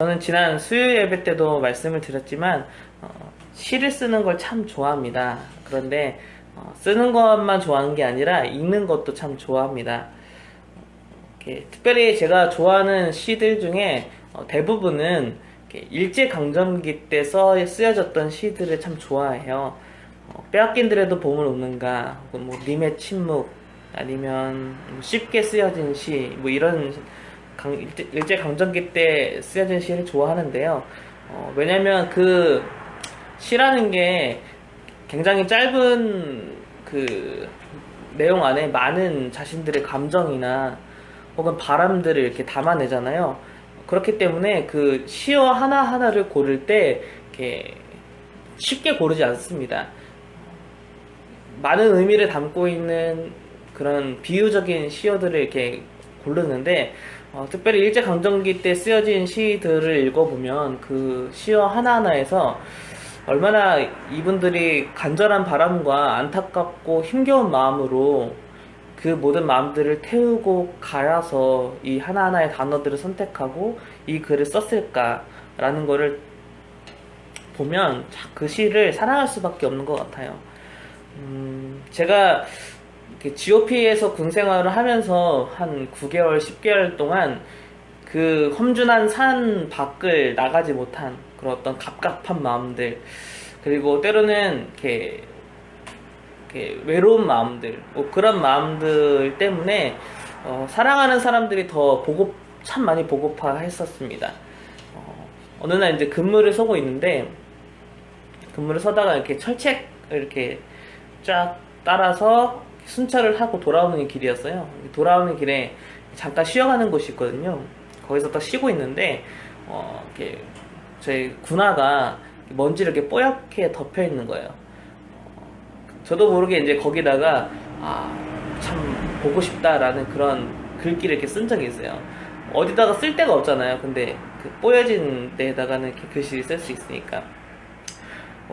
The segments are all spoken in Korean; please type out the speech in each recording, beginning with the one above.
저는 지난 수요 예배 때도 말씀을 드렸지만 시를 쓰는 걸 참 좋아합니다. 그런데 쓰는 것만 좋아하는 게 아니라 읽는 것도 참 좋아합니다. 특별히 제가 좋아하는 시들 중에 대부분은 일제강점기 때 쓰여졌던 시들을 참 좋아해요. 빼앗긴 들에도 봄을 웃는가, 혹은 뭐 님의 침묵, 아니면 쉽게 쓰여진 시, 뭐 이런 일제강점기 때 쓰여진 시를 좋아하는데요. 왜냐면 그 시라는 게 굉장히 짧은 그 내용 안에 많은 자신들의 감정이나 혹은 바람들을 이렇게 담아내잖아요. 그렇기 때문에 그 시어 하나하나를 고를 때 이렇게 쉽게 고르지 않습니다. 많은 의미를 담고 있는 그런 비유적인 시어들을 이렇게 고르는데 특별히 일제강점기 때 쓰여진 시들을 읽어보면 그 시어 하나하나에서 얼마나 이분들이 간절한 바람과 안타깝고 힘겨운 마음으로 그 모든 마음들을 태우고 가야서 이 하나하나의 단어들을 선택하고 이 글을 썼을까라는 거를 보면 그 시를 사랑할 수밖에 없는 것 같아요. 제가 GOP에서 군 생활을 하면서 한 9개월, 10개월 동안 그 험준한 산 밖을 나가지 못한 그런 어떤 갑갑한 마음들, 그리고 때로는 이렇게 외로운 마음들, 뭐 그런 마음들 때문에 사랑하는 사람들이 더 참 많이 보고파 했었습니다. 어느 날 이제 근무를 서고 있는데, 근무를 서다가 이렇게 철책을 이렇게 쫙 따라서 순찰을 하고 돌아오는 길이었어요. 돌아오는 길에 잠깐 쉬어가는 곳이 있거든요. 거기서 딱 쉬고 있는데 이렇게 저희 군화가 먼지를 이렇게 뽀얗게 덮여 있는 거예요. 저도 모르게 이제 거기다가 참 보고 싶다라는 그런 글귀를 이렇게 쓴 적이 있어요. 어디다가 쓸 데가 없잖아요. 근데 그 뽀여진 데에다가는 이렇게 글씨를 쓸 수 있으니까.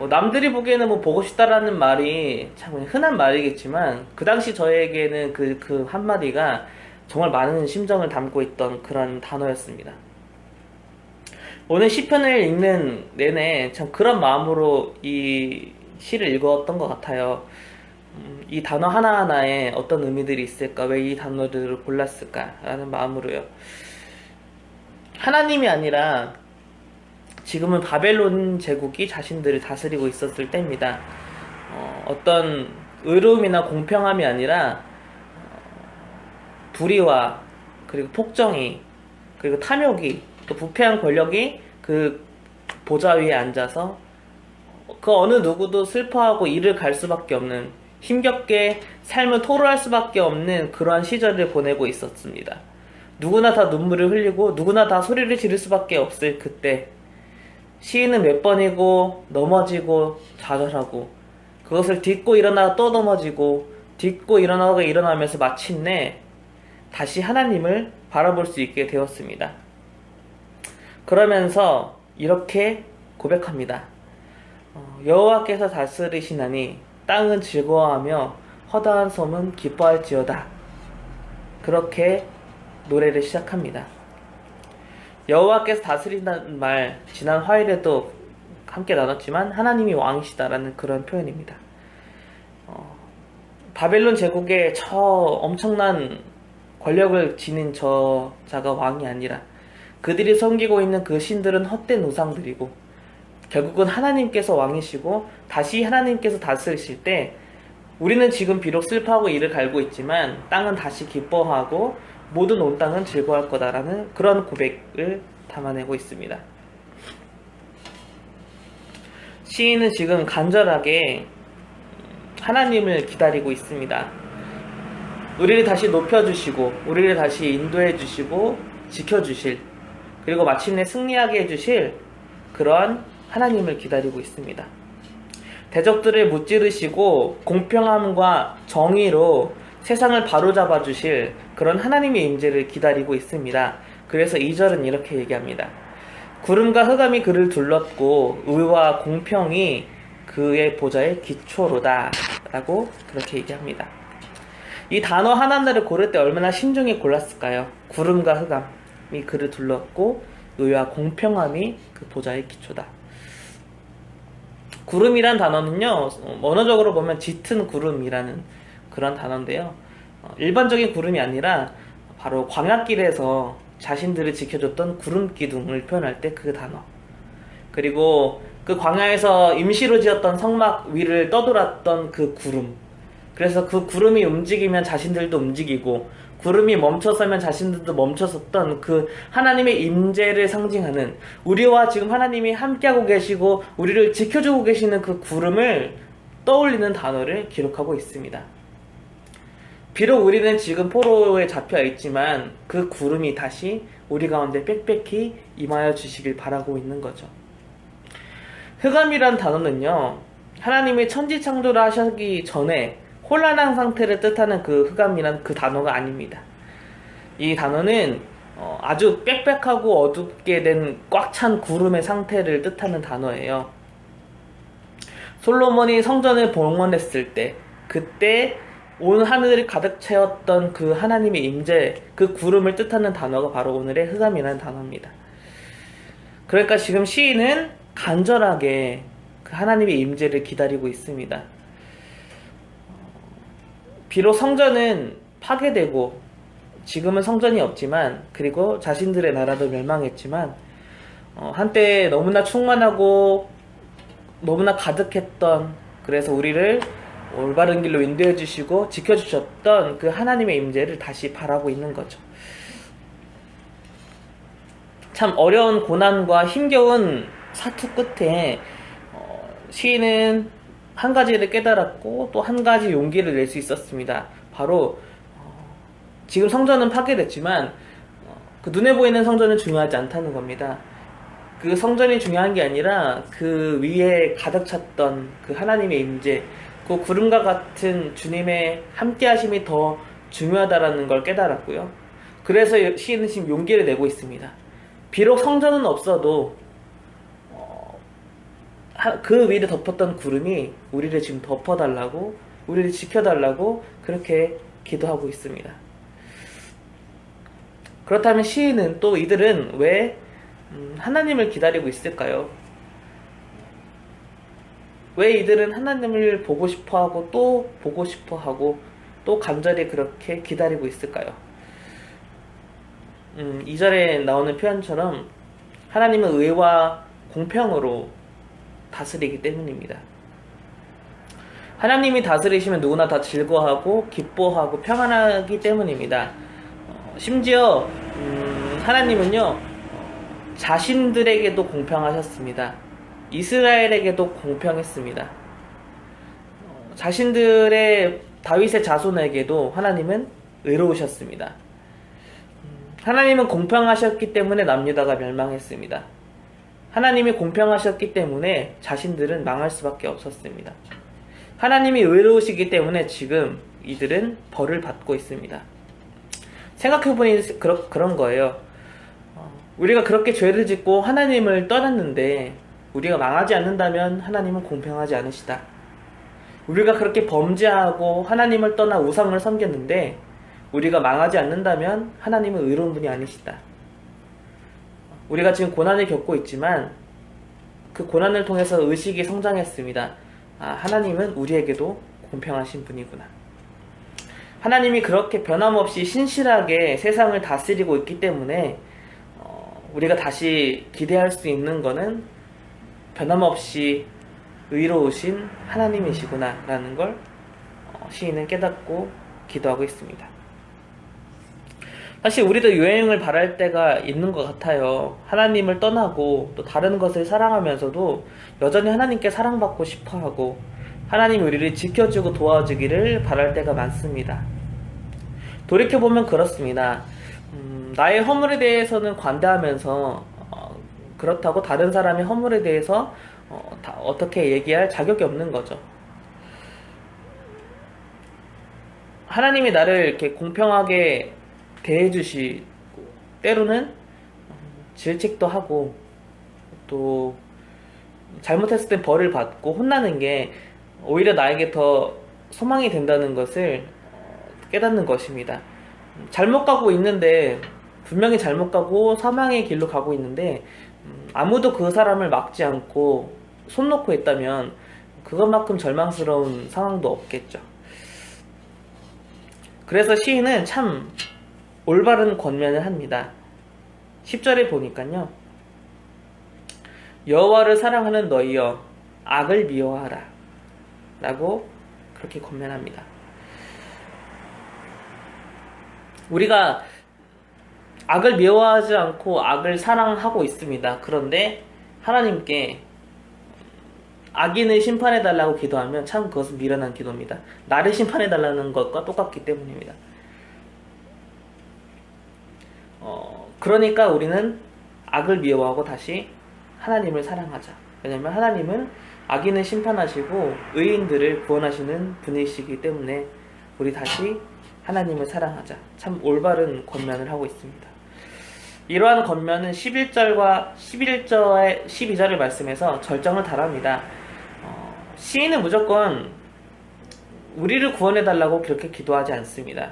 남들이 보기에는 뭐 보고 싶다라는 말이 참 흔한 말이겠지만 그 당시 저에게는 그 한마디가 정말 많은 심정을 담고 있던 그런 단어였습니다. 오늘 시편을 읽는 내내 참 그런 마음으로 이 시를 읽었던 것 같아요. 이 단어 하나하나에 어떤 의미들이 있을까, 왜 이 단어들을 골랐을까 라는 마음으로요. 하나님이 아니라 지금은 바벨론 제국이 자신들을 다스리고 있었을 때입니다. 어떤 의로움이나 공평함이 아니라 불의와 그리고 폭정이 그리고 탐욕이 또 부패한 권력이 그 보좌 위에 앉아서 그 어느 누구도 슬퍼하고 이를 갈 수밖에 없는, 힘겹게 삶을 토로할 수밖에 없는 그러한 시절을 보내고 있었습니다. 누구나 다 눈물을 흘리고 누구나 다 소리를 지를 수밖에 없을 그때 시인은 몇 번이고 넘어지고 좌절하고 그것을 딛고 일어나 또 넘어지고 딛고 일어나고 일어나면서 마침내 다시 하나님을 바라볼 수 있게 되었습니다. 그러면서 이렇게 고백합니다. 여호와께서 다스리시나니 땅은 즐거워하며 허다한 섬은 기뻐할지어다. 그렇게 노래를 시작합니다. 여호와께서 다스린다는 말 지난 화요일에도 함께 나눴지만 하나님이 왕이시다라는 그런 표현입니다. 바벨론 제국의 저 엄청난 권력을 지닌 저자가 왕이 아니라 그들이 섬기고 있는 그 신들은 헛된 우상들이고 결국은 하나님께서 왕이시고 다시 하나님께서 다스리실 때 우리는 지금 비록 슬퍼하고 이를 갈고 있지만 땅은 다시 기뻐하고 모든 온 땅은 즐거워할 거다라는 그런 고백을 담아내고 있습니다. 시인은 지금 간절하게 하나님을 기다리고 있습니다. 우리를 다시 높여주시고 우리를 다시 인도해주시고 지켜주실, 그리고 마침내 승리하게 해주실 그러한 하나님을 기다리고 있습니다. 대적들을 무찌르시고 공평함과 정의로 세상을 바로잡아 주실 그런 하나님의 임재를 기다리고 있습니다. 그래서 2절은 이렇게 얘기합니다. 구름과 흑암이 그를 둘렀고 의와 공평이 그의 보좌의 기초로다 라고 그렇게 얘기합니다. 이 단어 하나하나를 고를 때 얼마나 신중히 골랐을까요? 구름과 흑암이 그를 둘렀고 노예와 공평함이 그 보좌의 기초다. 구름이란 단어는요, 언어적으로 보면 짙은 구름이라는 그런 단어인데요. 일반적인 구름이 아니라 바로 광야길에서 자신들을 지켜줬던 구름 기둥을 표현할 때 그 단어. 그리고 그 광야에서 임시로 지었던 성막 위를 떠돌았던 그 구름. 그래서 그 구름이 움직이면 자신들도 움직이고, 구름이 멈춰서면 자신들도 멈춰섰던 그 하나님의 임재를 상징하는, 우리와 지금 하나님이 함께하고 계시고 우리를 지켜주고 계시는 그 구름을 떠올리는 단어를 기록하고 있습니다. 비록 우리는 지금 포로에 잡혀 있지만 그 구름이 다시 우리 가운데 빽빽히 임하여 주시길 바라고 있는 거죠. 흑암이란 단어는요, 하나님이 천지 창조를 하시기 전에 혼란한 상태를 뜻하는 그 흑암이란 그 단어가 아닙니다. 이 단어는 아주 빽빽하고 어둡게 된 꽉 찬 구름의 상태를 뜻하는 단어예요. 솔로몬이 성전을 봉헌했을 때, 그때 온 하늘을 가득 채웠던 그 하나님의 임재, 그 구름을 뜻하는 단어가 바로 오늘의 흑암이라는 단어입니다. 그러니까 지금 시인은 간절하게 그 하나님의 임재를 기다리고 있습니다. 비록 성전은 파괴되고 지금은 성전이 없지만, 그리고 자신들의 나라도 멸망했지만, 한때 너무나 충만하고 너무나 가득했던, 그래서 우리를 올바른 길로 인도해 주시고 지켜주셨던 그 하나님의 임재를 다시 바라고 있는 거죠. 참 어려운 고난과 힘겨운 사투 끝에 시인은 한 가지를 깨달았고 또 한 가지 용기를 낼 수 있었습니다. 바로 지금 성전은 파괴됐지만 그 눈에 보이는 성전은 중요하지 않다는 겁니다. 그 성전이 중요한 게 아니라 그 위에 가득 찼던 그 하나님의 임재, 그 구름과 같은 주님의 함께하심이 더 중요하다라는 걸 깨달았고요. 그래서 시인은 지금 용기를 내고 있습니다. 비록 성전은 없어도 그 위를 덮었던 구름이 우리를 지금 덮어달라고, 우리를 지켜달라고 그렇게 기도하고 있습니다. 그렇다면 시인은 또 이들은 왜 하나님을 기다리고 있을까요? 왜 이들은 하나님을 보고 싶어하고 또 보고 싶어하고 또 간절히 그렇게 기다리고 있을까요? 2절에 나오는 표현처럼 하나님은 의와 공평으로 다스리기 때문입니다. 하나님이 다스리시면 누구나 다 즐거워하고 기뻐하고 평안하기 때문입니다. 심지어 하나님은요, 자신들에게도 공평하셨습니다. 이스라엘에게도 공평했습니다. 자신들의 다윗의 자손에게도 하나님은 의로우셨습니다. 하나님은 공평하셨기 때문에 남유다가 멸망했습니다. 하나님이 공평하셨기 때문에 자신들은 망할 수밖에 없었습니다. 하나님이 의로우시기 때문에 지금 이들은 벌을 받고 있습니다. 생각해보니 그런 거예요. 우리가 그렇게 죄를 짓고 하나님을 떠났는데 우리가 망하지 않는다면 하나님은 공평하지 않으시다. 우리가 그렇게 범죄하고 하나님을 떠나 우상을 섬겼는데 우리가 망하지 않는다면 하나님은 의로운 분이 아니시다. 우리가 지금 고난을 겪고 있지만 그 고난을 통해서 의식이 성장했습니다. 하나님은 우리에게도 공평하신 분이구나. 하나님이 그렇게 변함없이 신실하게 세상을 다스리고 있기 때문에 우리가 다시 기대할 수 있는 거는 변함없이 의로우신 하나님이시구나 라는 걸 시인은 깨닫고 기도하고 있습니다. 사실 우리도 여행을 바랄 때가 있는 것 같아요. 하나님을 떠나고 또 다른 것을 사랑하면서도 여전히 하나님께 사랑받고 싶어하고 하나님 우리를 지켜주고 도와주기를 바랄 때가 많습니다. 돌이켜보면 그렇습니다. 나의 허물에 대해서는 관대하면서 그렇다고 다른 사람의 허물에 대해서 어떻게 얘기할 자격이 없는 거죠. 하나님이 나를 이렇게 공평하게 대해주시고 때로는 질책도 하고 또 잘못했을 땐 벌을 받고 혼나는 게 오히려 나에게 더 소망이 된다는 것을 깨닫는 것입니다. 잘못 가고 있는데 분명히 잘못 가고 사망의 길로 가고 있는데 아무도 그 사람을 막지 않고 손 놓고 있다면 그것만큼 절망스러운 상황도 없겠죠. 그래서 시인은 참 올바른 권면을 합니다. 10절에 보니까요. 여호와를 사랑하는 너희여 악을 미워하라 라고 그렇게 권면합니다. 우리가 악을 미워하지 않고 악을 사랑하고 있습니다. 그런데 하나님께 악인을 심판해달라고 기도하면 참 그것은 미련한 기도입니다. 나를 심판해달라는 것과 똑같기 때문입니다. 그러니까 우리는 악을 미워하고 다시 하나님을 사랑하자. 왜냐하면 하나님은 악인을 심판하시고 의인들을 구원하시는 분이시기 때문에 우리 다시 하나님을 사랑하자. 참 올바른 권면을 하고 있습니다. 이러한 권면은 11절과 11절의 12절의 말씀에서 절정을 달합니다. 시인은 무조건 우리를 구원해달라고 그렇게 기도하지 않습니다.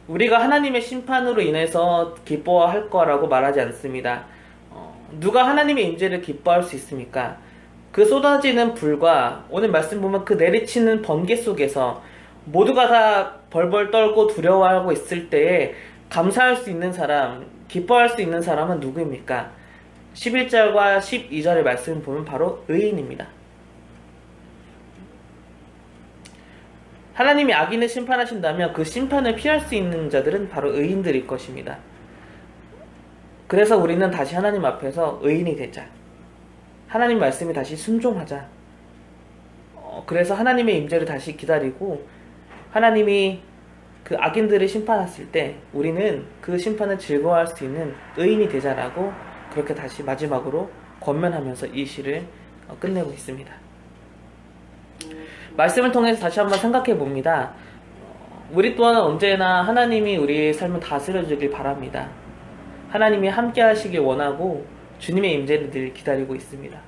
우리가 하나님의 심판으로 인해서 기뻐할 거라고 말하지 않습니다. 누가 하나님의 임재를 기뻐할 수 있습니까? 그 쏟아지는 불과 오늘 말씀 보면 그 내리치는 번개 속에서 모두가 다 벌벌 떨고 두려워하고 있을 때에 감사할 수 있는 사람, 기뻐할 수 있는 사람은 누구입니까? 11절과 12절의 말씀을 보면 바로 의인입니다. 하나님이 악인을 심판하신다면 그 심판을 피할 수 있는 자들은 바로 의인들일 것입니다. 그래서 우리는 다시 하나님 앞에서 의인이 되자. 하나님 말씀에 다시 순종하자. 그래서 하나님의 임재를 다시 기다리고 하나님이 그 악인들을 심판했을 때 우리는 그 심판을 즐거워할 수 있는 의인이 되자라고 그렇게 다시 마지막으로 권면하면서 이 시를 끝내고 있습니다. 말씀을 통해서 다시 한번 생각해 봅니다. 우리 또한 언제나 하나님이 우리의 삶을 다스려 주길 바랍니다. 하나님이 함께 하시길 원하고 주님의 임재를 늘 기다리고 있습니다.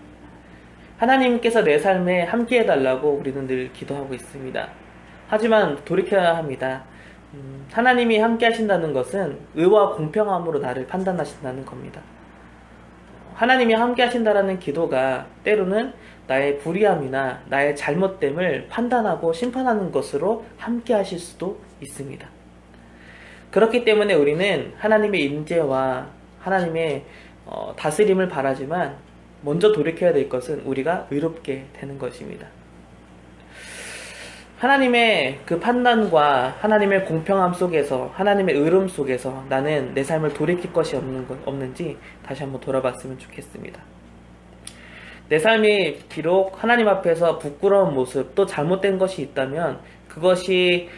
하나님께서 내 삶에 함께 해달라고 우리는 늘 기도하고 있습니다. 하지만 돌이켜야 합니다. 하나님이 함께 하신다는 것은 의와 공평함으로 나를 판단하신다는 겁니다. 하나님이 함께 하신다라는 기도가 때로는 나의 불의함이나 나의 잘못됨을 판단하고 심판하는 것으로 함께 하실 수도 있습니다. 그렇기 때문에 우리는 하나님의 임재와 하나님의 다스림을 바라지만 먼저 돌이켜야 될 것은 우리가 의롭게 되는 것입니다. 하나님의 그 판단과 하나님의 공평함 속에서 하나님의 의로움 속에서 나는 내 삶을 돌이킬 것이 없는지 다시 한번 돌아봤으면 좋겠습니다. 내 삶이 비록 하나님 앞에서 부끄러운 모습 또 잘못된 것이 있다면 그것이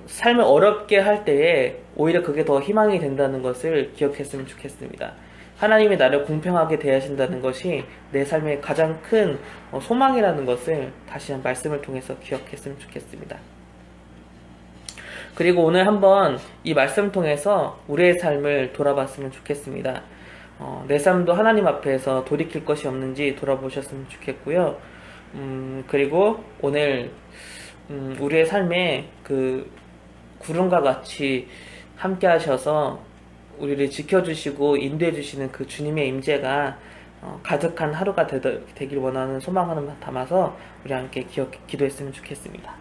삶을 어렵게 할 때에 오히려 그게 더 희망이 된다는 것을 기억했으면 좋겠습니다. 하나님이 나를 공평하게 대하신다는 것이 내 삶의 가장 큰 소망이라는 것을 다시 한 말씀을 통해서 기억했으면 좋겠습니다. 그리고 오늘 한번 이 말씀을 통해서 우리의 삶을 돌아봤으면 좋겠습니다. 내 삶도 하나님 앞에서 돌이킬 것이 없는지 돌아보셨으면 좋겠고요. 그리고 오늘 우리의 삶에 그 구름과 같이 함께 하셔서 우리를 지켜주시고 인도해주시는 그 주님의 임재가 가득한 하루가 되길 원하는 소망을 담아서 우리 함께 기도했으면 좋겠습니다.